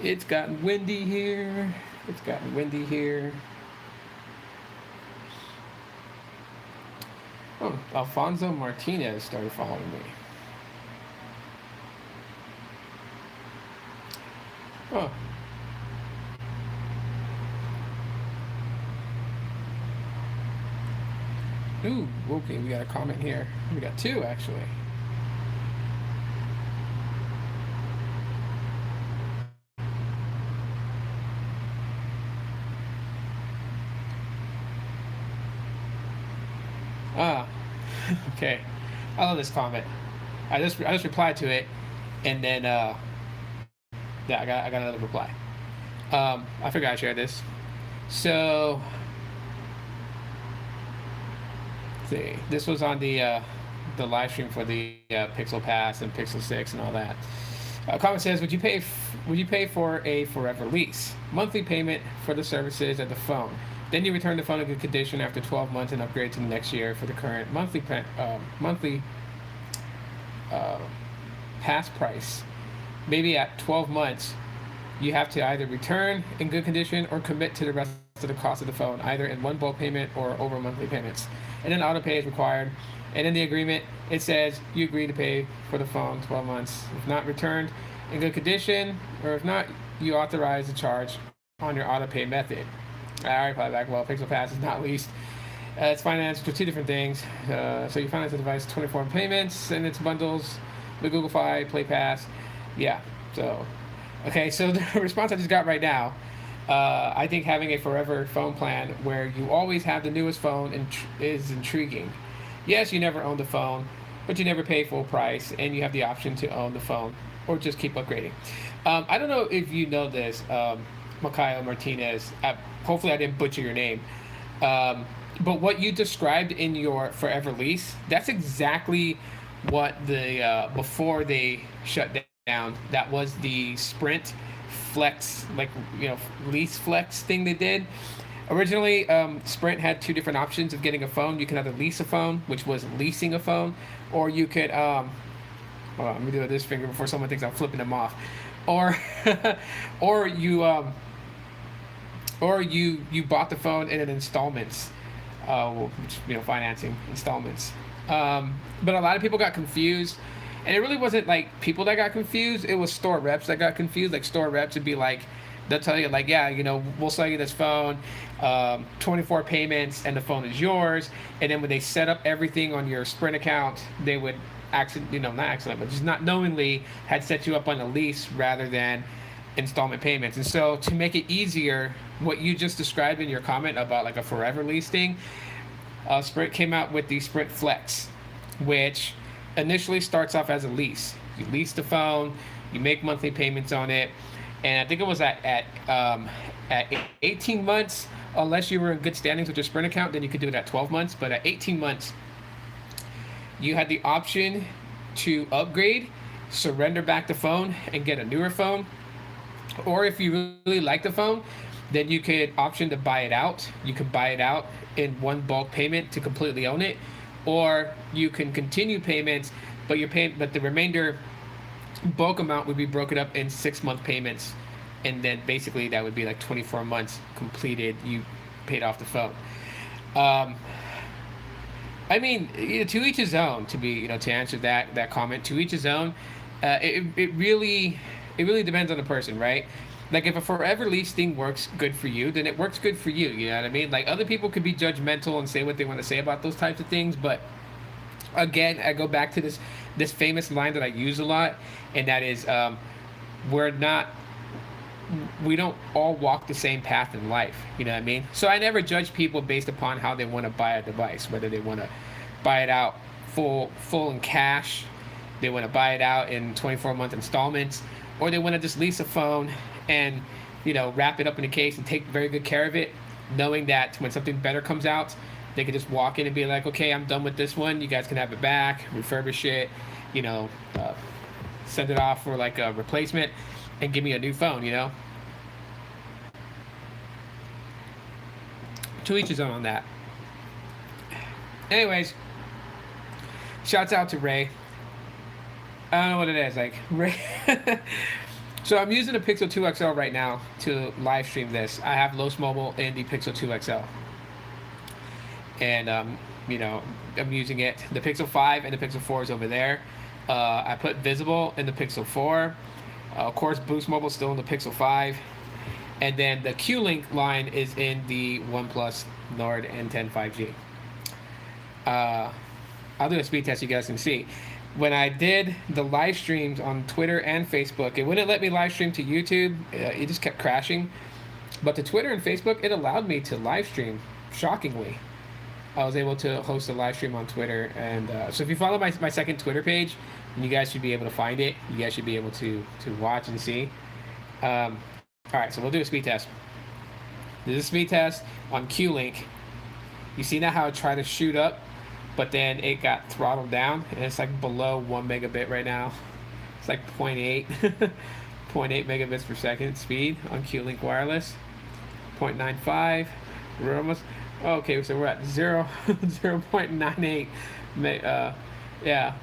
It's gotten windy here. It's gotten windy here. Oh, Alfonso Martinez started following me. Oh. Ooh, okay, we got a comment here. We got two, actually. Ah, okay. I love this comment. I just replied to it, and then yeah, I got another reply. I forgot I shared this. So, let's see, this was on the live stream for the Pixel Pass and Pixel 6 and all that. Comment says, would you pay for a forever lease, monthly payment for the services of the phone? Then you return the phone in good condition after 12 months and upgrade to the next year for the current monthly uh, pass price. Maybe at 12 months, you have to either return in good condition or commit to the rest of the cost of the phone, either in one bulk payment or over monthly payments. And then auto pay is required. And in the agreement, it says you agree to pay for the phone 12 months. If not returned in good condition, or if not, you authorize the charge on your auto pay method. I reply back, well, Pixel Pass is not leased. It's financed with two different things. So you finance the device 24 payments and its bundles with Google Fi, Play Pass. Yeah, so okay, so the response I just got right now, I think having a forever phone plan where you always have the newest phone is intriguing. Yes, you never own the phone, but you never pay full price, and you have the option to own the phone or just keep upgrading. I don't know if you know this, Makayo Martinez. Hopefully, I didn't butcher your name. But what you described in your forever lease, that's exactly what the before they shut down. That was the Sprint Flex, like lease flex thing they did. Originally, Sprint had two different options of getting a phone. You can either lease a phone, which was leasing a phone, or you could. Hold on, let me do this finger before someone thinks I'm flipping them off. Or, or you bought the phone in installments, financing installments. But a lot of people got confused, and it really wasn't like people that got confused. It was store reps that got confused. Like store reps would be like, they'll tell you like, yeah, we'll sell you this phone, 24 payments, and the phone is yours. And then when they set up everything on your Sprint account, they would not accident, but just not knowingly had set you up on a lease rather than installment payments. And so to make it easier, what you just described in your comment about like a forever lease thing, Sprint came out with the Sprint Flex, which initially starts off as a lease. You lease the phone, you make monthly payments on it, and I think it was at 18 months, unless you were in good standings with your Sprint account, then you could do it at 12 months. But at 18 months, you had the option to upgrade, surrender back the phone, and get a newer phone. Or if you really like the phone, then you could option to buy it out. You could buy it out in one bulk payment to completely own it, or you can continue payments, but but the remainder bulk amount would be broken up in 6-month payments, and then basically that would be like 24 months completed. You paid off the phone. Um, I mean, to each his own. To answer that comment, to each his own. It really depends on the person, right? Like if a forever lease thing works good for you, then it works good for you. You know what I mean? Like other people could be judgmental and say what they want to say about those types of things, but again, I go back to this famous line that I use a lot, and that is, we're not we don't all walk the same path in life. You know what I mean? So I never judge people based upon how they want to buy a device, whether they want to buy it out full in cash, they want to buy it out in 24-month installments, or they want to just lease a phone and wrap it up in a case and take very good care of it, knowing that when something better comes out, they can just walk in and be like, okay, I'm done with this one. You guys can have it back, refurbish it, you know, uh, send it off for like a replacement, and give me a new phone. To each his own on that. Anyways, shouts out to Ray. I don't know what it is. Like Ray, So I'm using the Pixel 2 XL right now to live stream this. I have Los Mobile and the Pixel 2 XL, and you know, I'm using it. The Pixel 5 and the Pixel 4 is over there. I put Visible in the Pixel 4. Of course, Boost Mobile still in the Pixel 5, and then the Q-Link line is in the OnePlus Nord N10 5G. I'll do a speed test, you guys can see. When I did the live streams on Twitter and Facebook, it wouldn't let me live stream to YouTube. It just kept crashing. But to Twitter and Facebook, it allowed me to live stream, shockingly. I was able to host a live stream on Twitter. And so if you follow my second Twitter page, you guys should be able to find it. You guys should be able to watch and see. All right, so we'll do a speed test. This is a speed test on Q-Link. You see now how I try to shoot up, but then it got throttled down, and it's like below 1 megabit right now. It's like 0.8, 0.8 megabits per second speed on Q-Link wireless. 0.95. We're almost, okay, so we're at 0.98. Yeah.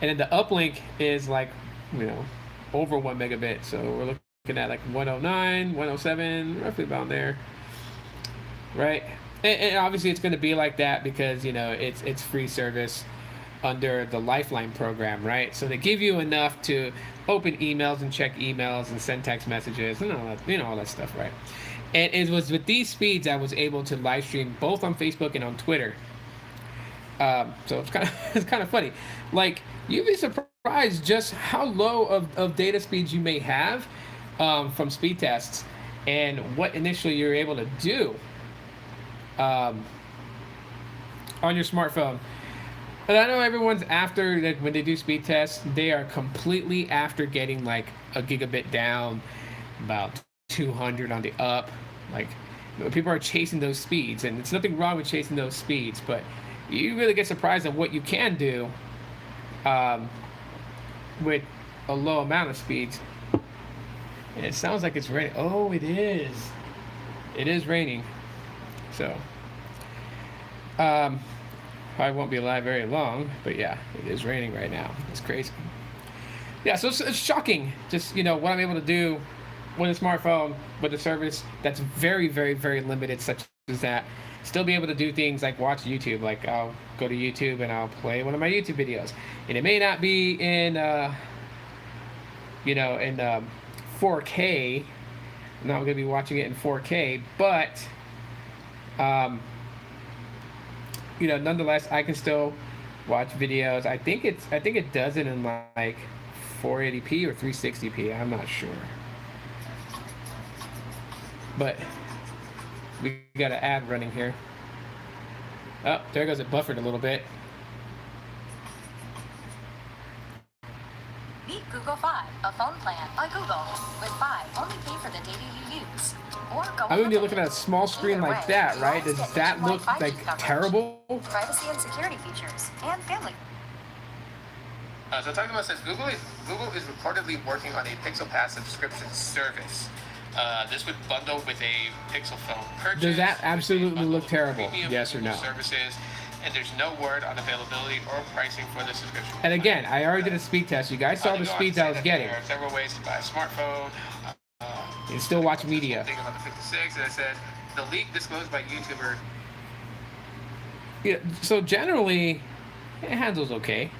And then the uplink is like, you know, over 1 megabit. So we're looking at like 109, 107, roughly about there. Right? And obviously it's going to be like that because, you know, it's free service under the Lifeline program, right? So they give you enough to open emails and check emails and send text messages and all that, you know, all that stuff, right? And it was with these speeds I was able to live stream both on Facebook and on Twitter. So it's kind of funny. Like, you'd be surprised just how low of data speeds you may have from speed tests and what initially you're able to do on your smartphone. And I know everyone's after, like, when they do speed tests, they are completely after getting like a gigabit down, about 200 on the up. Like, people are chasing those speeds, and it's nothing wrong with chasing those speeds, but you really get surprised at what you can do with a low amount of speeds. And it sounds like it's raining. Oh, it is. It is raining. So, I won't be alive very long, but yeah, it is raining right now. It's crazy. Yeah, so it's shocking, just, you know, what I'm able to do with a smartphone, with a service that's very, very, very limited, such as that. Still be able to do things like watch YouTube. Like, I'll go to YouTube and I'll play one of my YouTube videos, and it may not be in, you know, in 4K. I'm not going to be watching it in 4K, but you know, nonetheless, I can still watch videos. I think it does it in like 480p or 360p. I'm not sure, but we got an ad running here. Oh, there goes it, buffered a little bit. Meet Google Fi, a phone plan by Google. With Fi, only pay for the data you use. Or go I'm going to be looking at a small screen like that, right? Does that look like terrible? Privacy and security features, and family. So talking about this, Google is reportedly working on a Pixel Pass subscription service. This would bundle with a Pixel phone purchase. Does that absolutely look terrible? Yes or no? Services, and there's no word on availability or pricing for the subscription. And again, I already did a speed test. You guys saw the speeds I was getting. There are several ways to buy a smartphone. You can still watch media. Thing about the 56, and I said the leak disclosed by YouTuber. Yeah, so generally, it handles okay.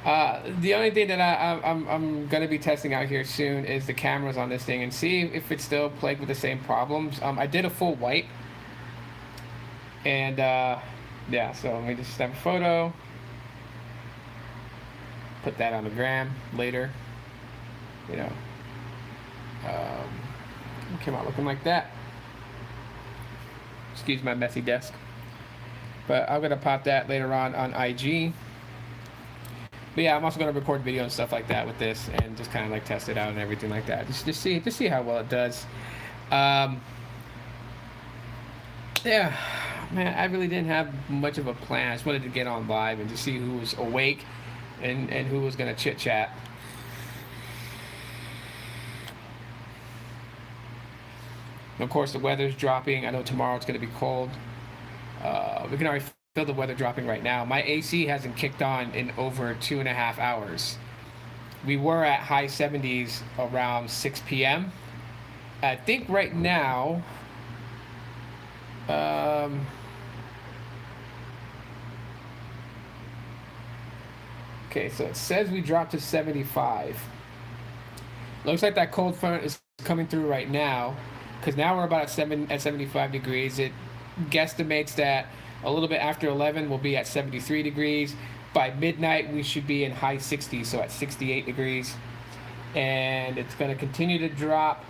The only thing that I'm gonna be testing out here soon is the cameras on this thing and see if it's still plagued with the same problems. I did a full wipe, and yeah. So let me just snap a photo, put that on the gram later. You know, came out looking like that. Excuse my messy desk, but I'm gonna pop that later on IG. But yeah, I'm also gonna record video and stuff like that with this, and just kind of like test it out and everything like that. Just see how well it does. Yeah, man, I really didn't have much of a plan. I just wanted to get on live and just see who was awake and who was gonna chit chat. Of course, the weather's dropping. I know tomorrow it's gonna be cold. We can already feel the weather dropping right now. My AC hasn't kicked on in over 2.5 hours. We were at high 70s around 6 p.m. I think right now, um, okay, so it says we dropped to 75. Looks like that cold front is coming through right now, because now we're about at 75 degrees. It guesstimates that a little bit after 11 we'll be at 73 degrees. By midnight we should be in high 60s, so at 68 degrees. And it's going to continue to drop.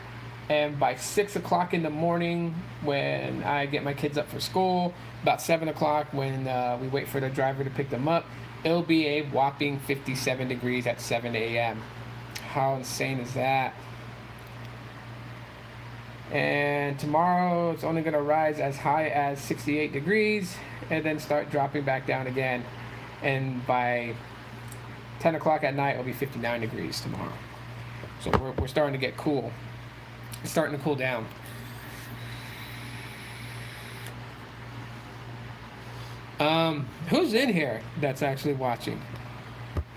And by 6 o'clock in the morning, when I get my kids up for school, about 7 o'clock when we wait for the driver to pick them up, it'll be a whopping 57 degrees at 7 a.m. How insane is that? And tomorrow it's only going to rise as high as 68 degrees and then start dropping back down again. And by 10 o'clock at night, it'll be 59 degrees tomorrow. So we're starting to get cool. It's starting to cool down. Who's in here that's actually watching?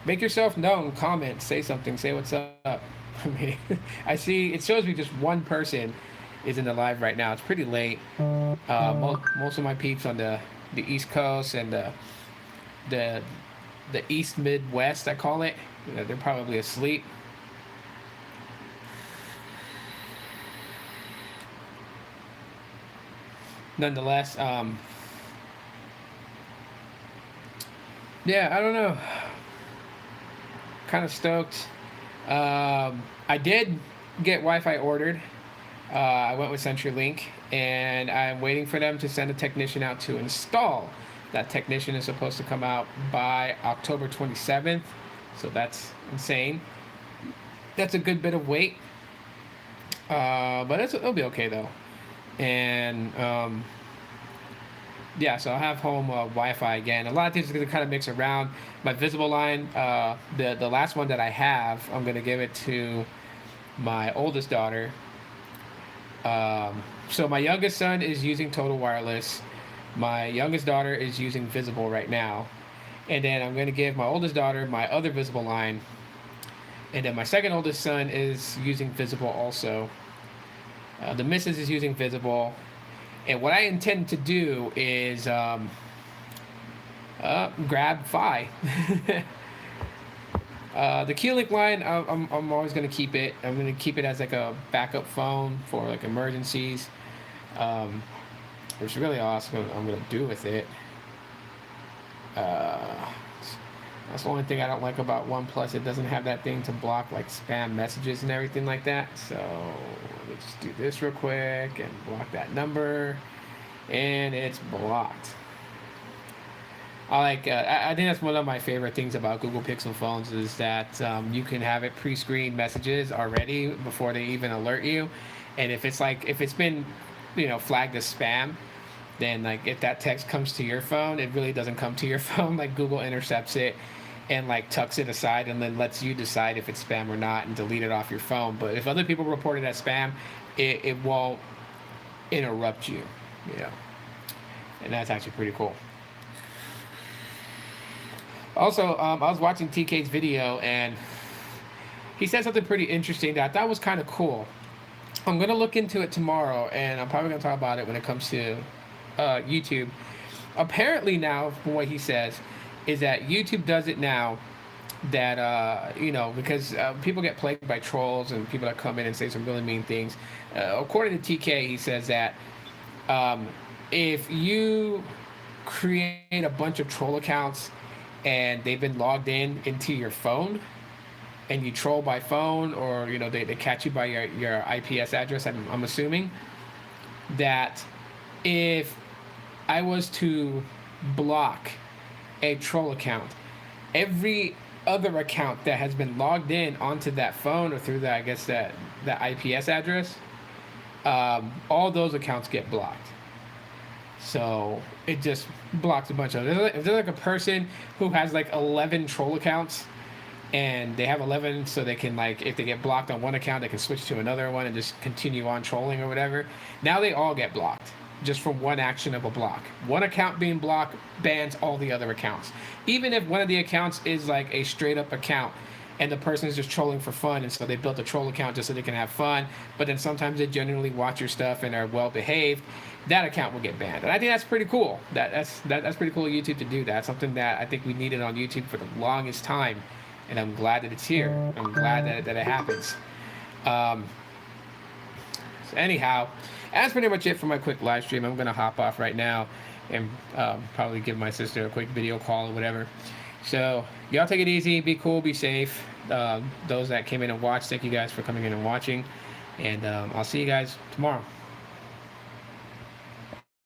Make yourself known, comment, say something, say what's up. I mean, I see, it shows me just one person is in the live right now. It's pretty late. Most of my peeps on the East Coast and the East Midwest, I call it, they're probably asleep. Nonetheless, yeah, I don't know. Kind of stoked. I did get Wi-Fi ordered. I went with CenturyLink, and I'm waiting for them to send a technician out to install. That technician is supposed to come out by October 27th, so that's insane. That's a good bit of wait, but it'll be okay though. And yeah, so I'll have home Wi-Fi again. A lot of things are going to kind of mix around. My Visible line, the last one that I have, I'm going to give it to my oldest daughter. So my youngest son is using Total Wireless. My youngest daughter is using Visible right now. And then I'm going to give my oldest daughter my other Visible line. And then my second oldest son is using Visible also. The missus is using Visible. And what I intend to do is grab Fi. The Keylink line, I'm always going to keep it. I'm going to keep it as like a backup phone for like emergencies. It's really awesome. I'm going to do with it. That's the only thing I don't like about OnePlus. It doesn't have that thing to block like spam messages and everything like that. So let me just do this real quick and block that number, and it's blocked. I think that's one of my favorite things about Google Pixel phones is that you can have it pre-screened messages already before they even alert you, and if it's been flagged as spam, then like if that text comes to your phone, it really doesn't come to your phone. Like Google intercepts it and like tucks it aside and then lets you decide if it's spam or not and delete it off your phone. But if other people report it as spam, it won't interrupt you, and that's actually pretty cool. Also, I was watching TK's video and he said something pretty interesting that I thought was kind of cool. I'm going to look into it tomorrow, and I'm probably going to talk about it when it comes to YouTube. Apparently now, from what he says, is that YouTube does it now that, because people get plagued by trolls and people that come in and say some really mean things. According to TK, he says that if you create a bunch of troll accounts and they've been logged into your phone, and you troll by phone, or they catch you by your IPS address, I'm assuming that if I was to block a troll account, every other account that has been logged in onto that phone or through that IPS address, all those accounts get blocked. So it just blocks a bunch of them. If there's like a person who has like 11 troll accounts, and they have 11, so they can, like, if they get blocked on one account, they can switch to another one and just continue on trolling or whatever. Now they all get blocked just for one action of a block. One account being blocked bans all the other accounts. Even if one of the accounts is like a straight up account and the person is just trolling for fun, and so they built a troll account just so they can have fun, but then sometimes they genuinely watch your stuff and are well behaved, that account will get banned. And I think that's pretty cool. That's pretty cool of YouTube to do that. Something that I think we needed on YouTube for the longest time, and I'm glad that it's here. I'm glad that it happens. So anyhow, that's pretty much it for my quick live stream. I'm gonna hop off right now and probably give my sister a quick video call or whatever. So y'all take it easy, be cool, be safe. Those that came in and watched, thank you guys for coming in and watching, and I'll see you guys tomorrow.